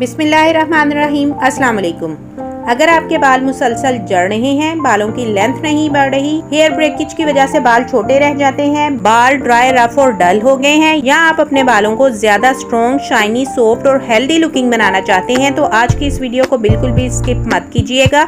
बिस्मिल्लाहिर्रहमानिर्रहीम। अस्सलाम वालेकुम। अगर आपके बाल मुसलसल झड़ रहे हैं, बालों की लेंथ नहीं बढ़ रही, हेयर ब्रेकेज की वजह से बाल छोटे रह जाते हैं, बाल ड्राई, रफ और डल हो गए हैं, या आप अपने बालों को ज्यादा स्ट्रॉन्ग, शाइनी, सॉफ्ट और हेल्दी लुकिंग बनाना चाहते हैं, तो आज की इस वीडियो को बिल्कुल भी स्किप मत कीजिएगा,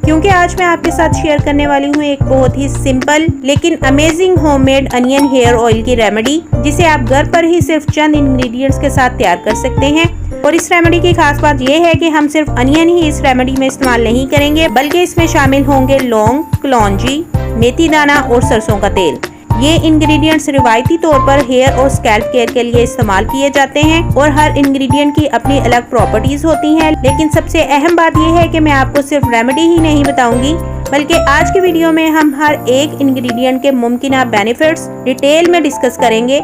क्योंकि आज मैं आपके साथ शेयर करने वाली हूँ एक बहुत ही सिंपल लेकिन amazing homemade onion hair oil की रेमेडी, जिसे आप घर पर ही सिर्फ चंद इंग्रेडिएंट्स के साथ तैयार कर सकते हैं। और इस रेमेडी की खास बात यह है कि हम सिर्फ अनियन ही इस रेमेडी में इस्तेमाल नहीं करेंगे, बल्कि इसमें शामिल होंगे लौंग, कलौंजी, मेथी दाना और सरसों का तेल। ये इंग्रेडिएंट्स रिवायती तौर पर हेयर और स्कैल्प केयर के लिए इस्तेमाल किए जाते हैं और हर इंग्रेडिएंट की अपनी अलग प्रॉपर्टीज होती हैं। लेकिन सबसे अहम बात यह है कि मैं आपको सिर्फ रेमेडी ही नहीं बताऊंगी, बल्कि आज की वीडियो में हम हर एक इंग्रेडिएंट के मुमकिन बेनिफिट्स डिटेल में डिस्कस करेंगे।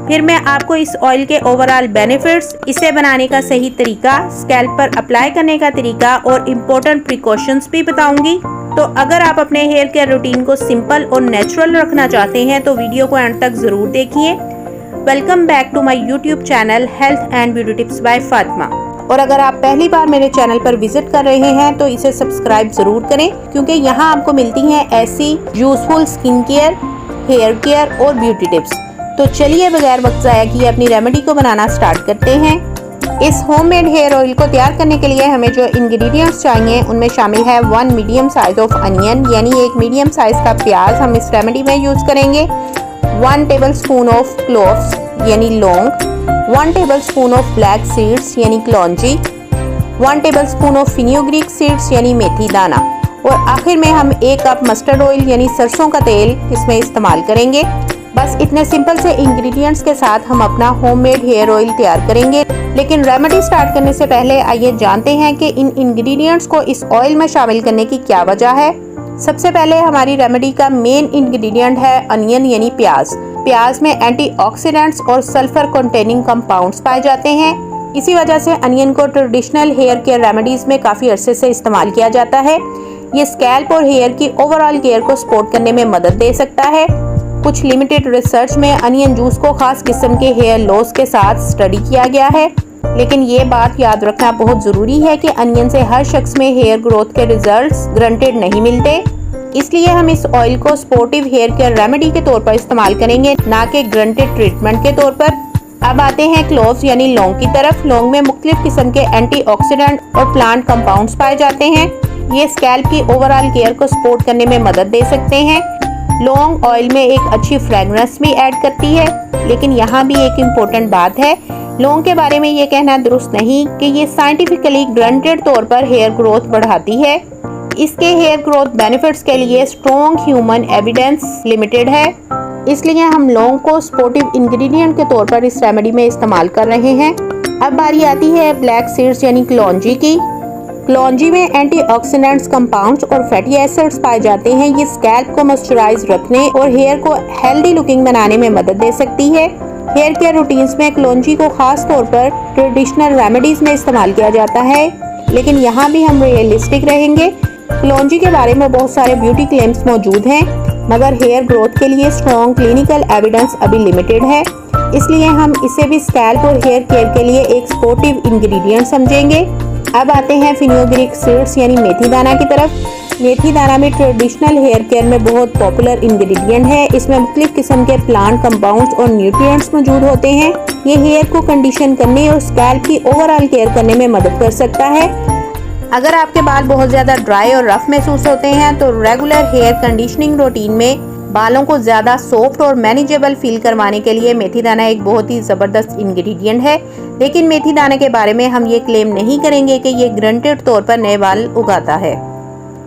फिर मैं आपको इस ऑयल के ओवरऑल बेनिफिट्स, इसे बनाने का सही तरीका, स्कैल्प पर अप्लाई करने का तरीका और इम्पोर्टेंट प्रिकॉशंस भी बताऊंगी। तो अगर आप अपने हेयर केयर रूटीन को सिंपल और नेचुरल रखना चाहते हैं तो वीडियो को एंड तक जरूर देखिए। Welcome back to my YouTube channel health and beauty tips by Fatima. और अगर आप पहली बार मेरे चैनल पर विजिट कर रहे हैं तो इसे सब्सक्राइब जरूर करें, क्योंकि यहाँ आपको मिलती हैं ऐसी useful skin care, hair care और ब्यूटी टिप्स। तो चलिए बगैर वक्त ज़ाया किए अपनी रेमेडी को बनाना स्टार्ट करते हैं। इस होममेड हेयर ऑयल को तैयार करने के लिए हमें जो इंग्रेडिएंट्स चाहिए उनमें शामिल है 1 मीडियम साइज ऑफ अनियन, यानी एक मीडियम साइज का प्याज हम इस रेमेडी में यूज करेंगे। 1 टेबलस्पून ऑफ क्लोव्स यानी लौंग, 1 टेबलस्पून ऑफ ब्लैक सीड्स यानी कलौंजी, 1 टेबलस्पून ऑफ फेनुग्रीक सीड्स यानी मेथी दाना, और आखिर में हम 1 कप मस्टर्ड ऑयल यानी सरसों का तेल इसमें इस्तेमाल करेंगे। बस इतने सिंपल से इंग्रेडिएंट्स के साथ हम अपना होममेड हेयर ऑयल तैयार करेंगे। लेकिन रेमेडी स्टार्ट करने से पहले आइए जानते हैं कि इन इंग्रेडिएंट्स को इस ऑयल में शामिल करने की क्या वजह है। सबसे पहले हमारी रेमेडी का मेन इंग्रेडिएंट है अनियन यानी प्याज। प्याज में एंटीऑक्सीडेंट्स और सल्फर कंटेनिंग कंपाउंड्स पाए जाते हैं। इसी वजह से अनियन को ट्रेडिशनल हेयर केयर रेमेडीज में काफी अरसे से इस्तेमाल किया जाता है। ये स्कैल्प और हेयर की ओवरऑल केयर को सपोर्ट करने में मदद दे सकता है। कुछ लिमिटेड रिसर्च में अनियन जूस को खास किस्म के हेयर लॉस के साथ स्टडी किया गया है। लेकिन ये बात याद रखना बहुत जरूरी है कि अनियन से हर शख्स में हेयर ग्रोथ के रिजल्ट्स गारंटेड नहीं मिलते। इसलिए हम इस ऑयल को सपोर्टिव हेयर केयर रेमेडी के तौर पर इस्तेमाल करेंगे, ना कि गारंटेड ट्रीटमेंट के तौर पर। अब आते हैं क्लोव्स यानी लौंग की तरफ। लौंग में मुख्तलिफ किस्म के एंटीऑक्सीडेंट और प्लांट कंपाउंड्स पाए जाते हैं। ये स्कैल्प की ओवरऑल केयर को सपोर्ट करने में मदद दे सकते हैं। लौंग ऑयल में एक अच्छी फ्रेगनेंस भी ऐड करती है। लेकिन यहाँ भी एक इम्पोर्टेंट बात है, लौंग के बारे में ये कहना दुरुस्त नहीं कि ये साइंटिफिकली ग्रांटेड तौर पर हेयर ग्रोथ बढ़ाती है। इसके हेयर ग्रोथ बेनिफिट्स के लिए स्ट्रॉन्ग ह्यूमन एविडेंस लिमिटेड है। इसलिए हम लौंग को सपोर्टिव इंग्रेडिएंट के तौर पर इस रेमेडी में इस्तेमाल कर रहे हैं। अब बारी आती है ब्लैक सीड्स यानी कलौंजी की। कलौंजी में एंटीऑक्सीडेंट्स, कंपाउंड्स और फैटी एसिड्स पाए जाते हैं। ये स्कैल्प को मॉइस्चराइज रखने और हेयर को हेल्दी लुकिंग बनाने में मदद दे सकती है। हेयर केयर रूटीन्स में कलौंजी को खास तौर पर ट्रेडिशनल रेमेडीज में इस्तेमाल किया जाता है, लेकिन यहाँ भी हम रियलिस्टिक रहेंगे। कलौंजी के बारे में बहुत सारे ब्यूटी क्लेम्स मौजूद हैं, मगर हेयर ग्रोथ के लिए स्ट्रॉन्ग क्लिनिकल एविडेंस अभी लिमिटेड है। इसलिए हम इसे भी स्कैल्प और हेयर केयर के लिए एक सपोर्टिव इंग्रेडिएंट समझेंगे। अब आते हैं फेनुग्रीक सीड्स यानी मेथी दाना की तरफ। मेथी दाना भी ट्रेडिशनल हेयर केयर में बहुत पॉपुलर इंग्रेडिएंट है। इसमें मुख्तलिफ किस्म के प्लांट कंपाउंड्स और न्यूट्रिएंट्स मौजूद होते हैं। ये हेयर को कंडीशन करने और स्कैल्प की ओवरऑल केयर करने में मदद कर सकता है। अगर आपके बाल बहुत ज्यादा ड्राई और रफ महसूस होते हैं तो रेगुलर हेयर कंडीशनिंग रूटीन में बालों को ज्यादा सॉफ्ट और मैनेजेबल फील करवाने के लिए मेथी दाना एक बहुत ही जबरदस्त इंग्रेडिएंट है। लेकिन मेथी दाने के बारे में हम ये क्लेम नहीं करेंगे कि ये गारंटेड तौर पर नए बाल उगाता है।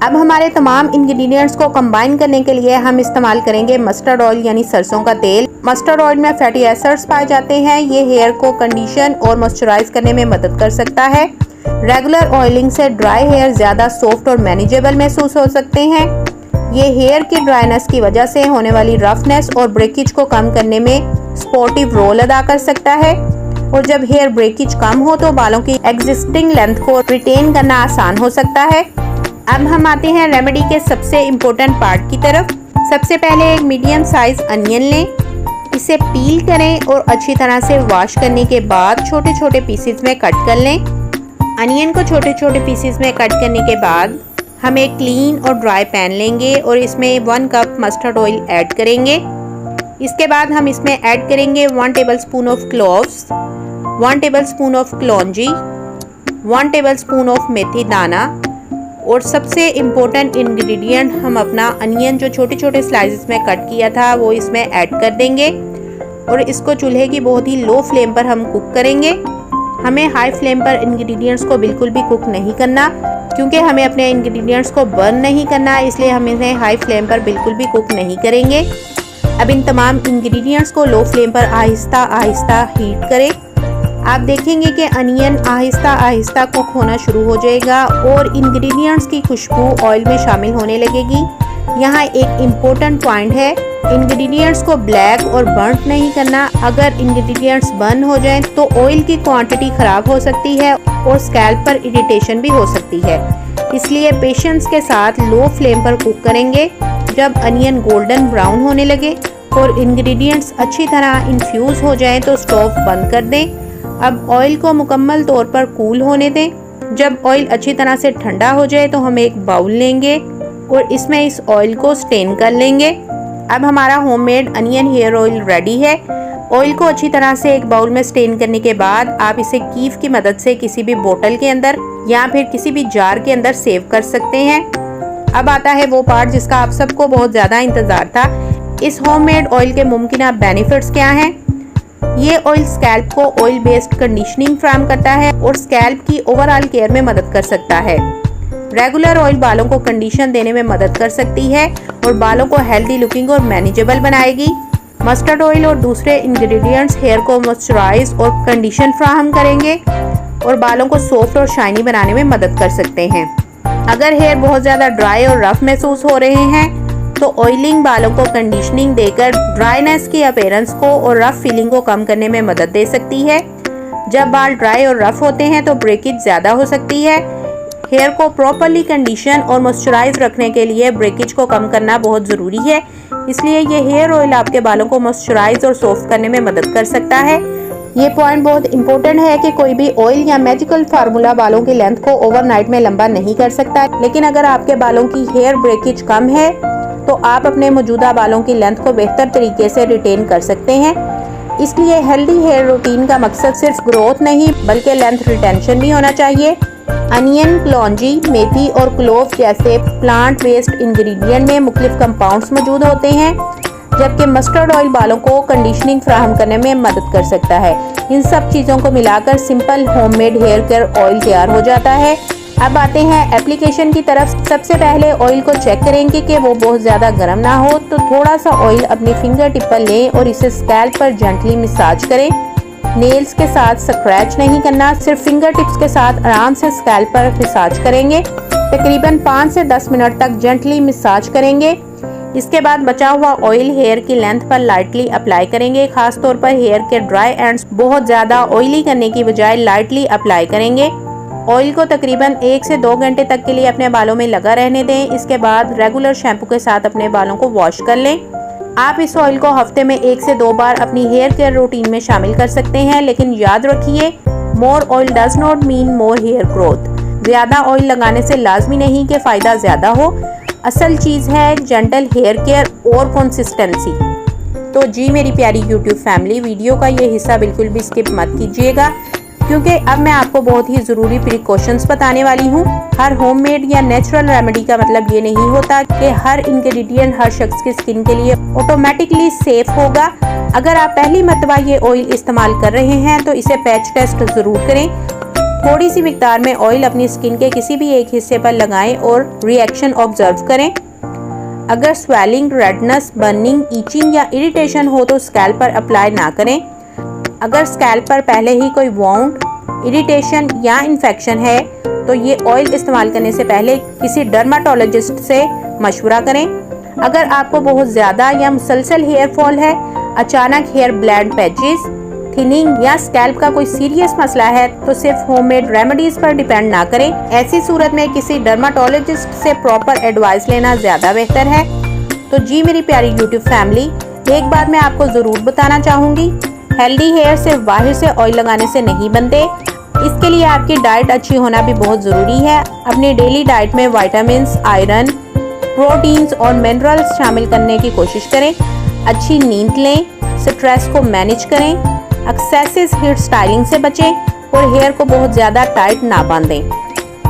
अब हमारे तमाम इंग्रेडिएंट्स को कंबाइन करने के लिए हम इस्तेमाल करेंगे मस्टर्ड ऑयल यानी सरसों का तेल। मस्टर्ड ऑयल में फैटी एसिड्स पाए जाते हैं। ये हेयर को कंडीशन और मॉइस्चराइज करने में मदद कर सकता है। रेगुलर ऑयलिंग से ड्राई हेयर ज्यादा सॉफ्ट और मैनेजेबल महसूस हो सकते हैं। ये हेयर की ड्राइनेस की वजह से होने वाली रफनेस और ब्रेकेज को कम करने में सपोर्टिव रोल अदा कर सकता है। और जब हेयर ब्रेकेज कम हो तो बालों की एग्जिस्टिंग लेंथ को रिटेन करना आसान हो सकता है। अब हम आते हैं रेमेडी के सबसे इम्पोर्टेंट पार्ट की तरफ। सबसे पहले एक मीडियम साइज अनियन लें, इसे पील करें और अच्छी तरह से वॉश करने के बाद छोटे छोटे पीसेस में कट कर लें। अनियन को छोटे छोटे पीसेस में कट करने के बाद हम एक क्लीन और ड्राई पैन लेंगे और इसमें 1 कप मस्टर्ड ऑयल ऐड करेंगे। इसके बाद हम इसमें ऐड करेंगे 1 tablespoon of cloves, 1 tablespoon of kalonji, 1 tablespoon of methi dana और सबसे इम्पोर्टेंट इंग्रेडिएंट हम अपना अनियन जो छोटे छोटे स्लाइसेस में कट किया था वो इसमें ऐड कर देंगे और इसको चूल्हे की बहुत ही लो फ्लेम पर हम कुक करेंगे। हमें हाई फ्लेम पर इंग्रेडिएंट्स को बिल्कुल भी कुक नहीं करना, क्योंकि हमें अपने इंग्रेडिएंट्स को बर्न नहीं करना, इसलिए हम इन्हें हाई फ्लेम पर बिल्कुल भी कुक नहीं करेंगे। अब इन तमाम इंग्रेडिएंट्स को लो फ्लेम पर आहिस्ता आहिस्ता हीट करें। आप देखेंगे कि अनियन आहिस्ता आहिस्ता कुक होना शुरू हो जाएगा और इंग्रेडिएंट्स की खुशबू ऑयल में शामिल होने लगेगी। यहाँ एक इम्पोर्टेंट पॉइंट है, इंग्रेडिएंट्स को ब्लैक और बर्nt नहीं करना। अगर इंग्रेडिएंट्स बर्न हो जाएं तो ऑयल की क्वांटिटी खराब हो सकती है और स्कैल्प पर इरिटेशन भी हो सकती है। इसलिए पेशेंस के साथ लो फ्लेम पर कुक करेंगे। जब अनियन गोल्डन ब्राउन होने लगे और इंग्रेडिएंट्स अच्छी तरह इन्फ्यूज हो जाएं तो स्टोव बंद कर दें। अब ऑयल को मुकम्मल तौर पर कूल होने दें। जब ऑयल अच्छी तरह से ठंडा हो जाए तो हम एक बाउल लेंगे और इसमें इस ऑयल को स्टेन कर लेंगे। अब हमारा homemade onion hair oil ready है। ऑयल को अच्छी तरह से एक बाउल में स्टेन करने के बाद आप इसे कीफ की मदद से किसी भी बोतल के अंदर या फिर किसी भी जार के अंदर सेव कर सकते हैं। अब आता है वो पार्ट जिसका आप सबको बहुत ज़्यादा इंतज़ार था। इस होममेड ऑयल के मुमकिन बेनिफिट्स क्या हैं? ये ऑयल स्कैल्प को ऑयल बेस्ड कंडीशनिंग फराहम करता है और स्कैल्प की ओवरऑल केयर में मदद कर सकता है। रेगुलर ऑयल बालों को कंडीशन देने में मदद कर सकती है और बालों को हेल्दी लुकिंग और मैनेजेबल बनाएगी। मस्टर्ड ऑयल और दूसरे इंग्रेडिएंट्स हेयर को मॉइस्चराइज और कंडीशन फराहम करेंगे और बालों को सॉफ्ट और शाइनी बनाने में मदद कर सकते हैं। अगर हेयर बहुत ज़्यादा ड्राई और रफ महसूस हो रहे हैं तो ऑयलिंग बालों को कंडीशनिंग देकर ड्राइनेस की अपीयरेंस को और रफ फीलिंग को कम करने में मदद दे सकती है। जब बाल ड्राई और रफ होते हैं तो ब्रेकेज ज़्यादा हो सकती है। हेयर को प्रॉपरली कंडीशन और मॉइस्चराइज रखने के लिए ब्रेकेज को कम करना बहुत ज़रूरी है। इसलिए ये हेयर ऑयल आपके बालों को मॉइस्चराइज और सॉफ्ट करने में मदद कर सकता है। ये पॉइंट बहुत इंपॉर्टेंट है कि कोई भी ऑयल या मैजिकल फार्मूला बालों की लेंथ को ओवरनाइट में लंबा नहीं कर सकता, लेकिन अगर आपके बालों की हेयर ब्रेकेज कम है तो आप अपने मौजूदा बालों की लेंथ को बेहतर तरीके से रिटेन कर सकते हैं। इसलिए हेल्दी हेयर रूटीन का मकसद सिर्फ ग्रोथ नहीं बल्कि लेंथ रिटेंशन भी होना चाहिए। अनियन, कलौंजी, मेथी और क्लोव जैसे प्लांट बेस्ड इंग्रेडिएंट में मुख्तलिफ कंपाउंड्स मौजूद होते हैं, जबकि मस्टर्ड ऑयल बालों को कंडीशनिंग फराहम करने में मदद कर सकता है। इन सब चीज़ों को मिलाकर simple homemade hair care oil तैयार हो जाता है। अब आते हैं एप्लीकेशन की तरफ। सबसे पहले ऑयल को चेक करेंगे कि वो बहुत ज़्यादा गर्म ना हो, तो थोड़ा सा ऑयल अपनी फिंगर टिप पर लें और इसे स्कैल्प पर जेंटली मसाज करें। नेल्स के साथ स्क्रैच नहीं करना, सिर्फ फिंगर टिप्स के साथ आराम से स्कैल्प पर मसाज करेंगे। तकरीबन 5 से 10 मिनट तक जेंटली मसाज करेंगे। इसके बाद बचा हुआ ऑयल हेयर की लेंथ पर लाइटली अप्लाई करेंगे। खास तौर पर हेयर के ड्राई एंड्स बहुत ज़्यादा ऑयली करने की बजाय लाइटली अप्लाई करेंगे। ऑयल को तकरीबन 1 से 2 घंटे तक के लिए अपने बालों में लगा रहने दें। इसके बाद रेगुलर शैम्पू के साथ अपने बालों को वॉश कर लें। आप इस ऑयल को हफ्ते में 1 से 2 बार अपनी हेयर केयर रूटीन में शामिल कर सकते हैं, लेकिन याद रखिए more oil does not mean more hair growth. ज़्यादा ऑयल लगाने से लाजमी नहीं कि फ़ायदा ज़्यादा हो। असल चीज़ है जेंटल हेयर केयर और कंसिस्टेंसी। तो जी मेरी प्यारी यूट्यूब फैमिली, वीडियो का ये हिस्सा बिल्कुल भी स्किप मत कीजिएगा, क्योंकि अब मैं आपको बहुत ही ज़रूरी प्रिकॉशंस बताने वाली हूँ। हर होममेड या नेचुरल रेमेडी का मतलब ये नहीं होता कि हर इंग्रेडिएंट हर शख्स की स्किन के लिए ऑटोमेटिकली सेफ होगा। अगर आप पहली मर्तबा ये ऑयल इस्तेमाल कर रहे हैं तो इसे पैच टेस्ट ज़रूर करें। थोड़ी सी मिकदार में ऑयल अपनी स्किन के किसी भी एक हिस्से पर लगाएं और रिएक्शन ऑब्जर्व करें। अगर स्वेलिंग, रेडनेस, बर्निंग, ईचिंग या इरिटेशन हो तो स्कैल्प पर अप्लाई ना करें। अगर स्कैल्प पर पहले ही कोई वाउंड, इरिटेशन या इन्फेक्शन है तो ये ऑयल इस्तेमाल करने से पहले किसी डर्माटोलॉजिस्ट से मशवरा करें। अगर आपको बहुत ज़्यादा या मुसलसल हेयर फॉल है, अचानक हेयर ब्लैंड पैचेस, थिनिंग या स्कैल्प का कोई सीरियस मसला है तो सिर्फ होममेड रेमेडीज पर डिपेंड ना करें। ऐसी सूरत में किसी डर्माटोलॉजिस्ट से प्रॉपर एडवाइस लेना ज़्यादा बेहतर है। तो जी मेरी प्यारी यूट्यूब फैमिली, एक बात मैं आपको ज़रूर बताना चाहूँगी, हेल्दी हेयर सिर्फ बाहर से ऑयल लगाने से नहीं बनते। इसके लिए आपकी डाइट अच्छी होना भी बहुत ज़रूरी है। अपनी डेली डाइट में विटामिन्स, आयरन, प्रोटीन्स और मिनरल्स शामिल करने की कोशिश करें। अच्छी नींद लें, स्ट्रेस को मैनेज करें, एक्सेसिव हेयर स्टाइलिंग से बचें और हेयर को बहुत ज़्यादा टाइट ना बांधें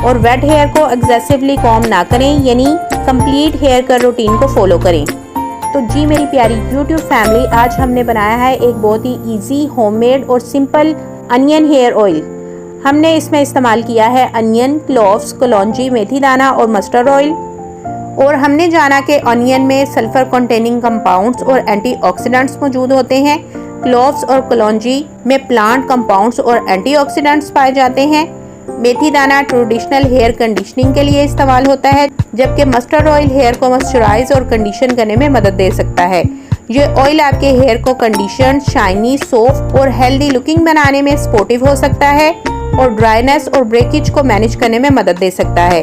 और वेट हेयर को एग्जेसिवली कॉम्ब ना करें, यानी कंप्लीट हेयर केयर रूटीन को फॉलो करें। तो जी मेरी प्यारी यूट्यूब फैमिली, आज हमने बनाया है एक बहुत ही इजी, होममेड और सिंपल अनियन हेयर ऑयल। हमने इसमें इस्तेमाल किया है अनियन, क्लोव्स, कलौंजी, मेथी दाना और मस्टर्ड ऑयल। और हमने जाना कि अनियन में सल्फर कंटेनिंग कंपाउंड्स और एंटीऑक्सीडेंट्स मौजूद होते हैं। क्लोव्स और कलौंजी में प्लांट कंपाउंड्स और एंटीऑक्सीडेंट्स पाए जाते हैं। मेथी दाना ट्रेडिशनल हेयर कंडीशनिंग के लिए इस्तेमाल होता है, जबकि मस्टर्ड ऑयल हेयर को मॉइस्चराइज और कंडीशन करने में मदद दे सकता है। ये ऑयल आपके हेयर को कंडीशन, शाइनी, सॉफ्ट और हेल्दी लुकिंग बनाने में सपोर्टिव हो सकता है और ड्राइनेस और ब्रेकेज को मैनेज करने में मदद दे सकता है।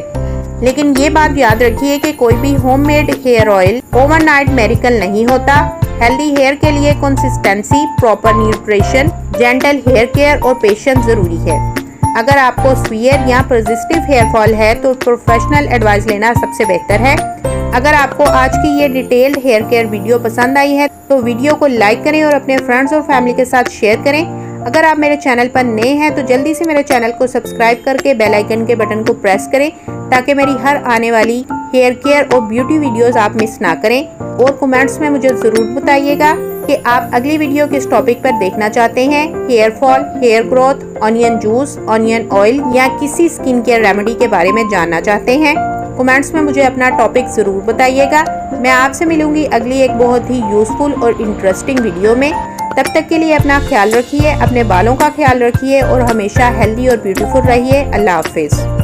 लेकिन ये बात याद रखिए कि कोई भी homemade hair oil overnight miracle नहीं होता। हेल्दी हेयर के लिए consistency, proper nutrition, gentle hair care और पेशेंस जरूरी है। अगर आपको स्वीयर या परसिस्टिव हेयर फॉल है तो प्रोफेशनल एडवाइस लेना सबसे बेहतर है। अगर आपको आज की ये डिटेल्ड हेयर केयर वीडियो पसंद आई है तो वीडियो को लाइक करें और अपने फ्रेंड्स और फैमिली के साथ शेयर करें। अगर आप मेरे चैनल पर नए हैं तो जल्दी से मेरे चैनल को सब्सक्राइब करके बेल आइकन के बटन को प्रेस करें ताकि मेरी हर आने वाली हेयर केयर और ब्यूटी वीडियोस आप मिस ना करें। और कमेंट्स में मुझे ज़रूर बताइएगा कि आप अगली वीडियो किस टॉपिक पर देखना चाहते हैं। Hair fall, hair growth, onion juice, onion oil या किसी स्किन केयर रेमेडी के बारे में जानना चाहते हैं। कमेंट्स में मुझे अपना टॉपिक ज़रूर बताइएगा। मैं आपसे मिलूंगी अगली एक बहुत ही यूज़फुल और इंटरेस्टिंग वीडियो में। तब तक के लिए अपना ख्याल रखिए, अपने बालों का ख्याल रखिए और हमेशा हेल्दी और ब्यूटीफुल रहिए। अल्लाह हाफिज़।